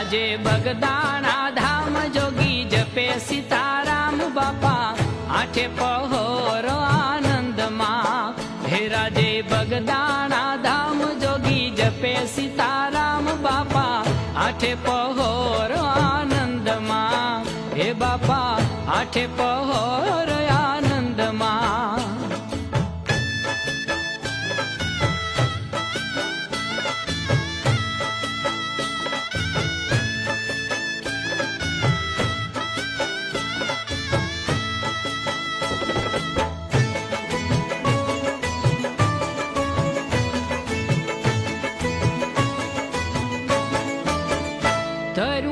राजे बगदाणा धाम जोगी जपे सीताराम बापा आठे पहोर आनंद मां। हे राजे बगदाणा धाम जोगी जपे सीताराम बापा आठे पहोर आनंद मां। हे बापा आठे पहोर आनंद मां। तरुण